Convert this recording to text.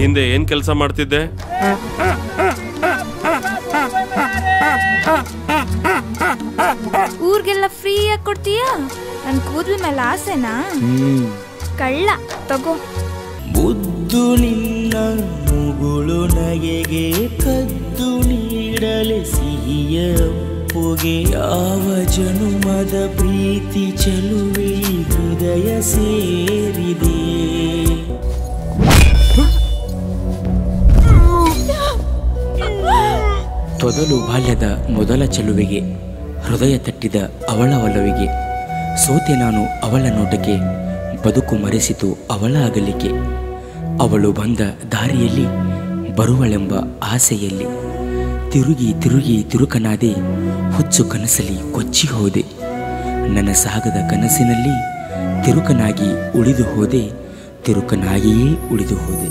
ಹಿಂದೆ ಏನ್ ಕೆಲಸ ಮಾಡ್ತಿದ್ದೆ? ಊರ್ಗೆಲ್ಲ ಫ್ರೀಯಾಗಿ ಕೊಡ್ತೀಯಾ? ನನ್ ಕೂದಲ ಮೇಲೆ ಆಸೆನಾ? ಕಳ್ಳ ತಗೋ. ಮುದ್ದು ನಿನ್ನ ಮುಗುಳು ನಗೆಗೆ ಕದ್ದು ನೀಡಲೆ ಸಿಹಿಯ ಒಪ್ಪುಗೆ ಯಾವ ಜನುಮದ ಪ್ರೀತಿ ಚೆಲುವೆ ಹೃದಯ ಸೇರಿದೆ. ತೊದಲು ಬಾಲ್ಯದ ಮೊದಲ ಚೆಲುವೆಗೆ ಹೃದಯ ತಟ್ಟಿದ ಅವಳ ಒಲವಿಗೆ ಸೋತೆ ನಾನು ಅವಳ ನೋಟಕ್ಕೆ ಬದುಕು ಮರೆಸಿತು ಅವಳ ಅಗಲಿಕೆ. ಅವಳು ಬಂದ ದಾರಿಯಲ್ಲಿ ಬರುವಳೆಂಬ ಆಸೆಯಲ್ಲಿ ತಿರುಗಿ ತಿರುಗಿ ತಿರುಕನಾದೆ ಹುಚ್ಚು ಕನಸಲಿ ಕೊಚ್ಚಿ ಹೋದೆ. ನನ್ನ ಸಾಗದ ಕನಸಿನಲ್ಲಿ ತಿರುಕನಾಗಿ ಉಳಿದು ಹೋದೆ, ತಿರುಕನಾಗಿಯೇ ಉಳಿದು ಹೋದೆ.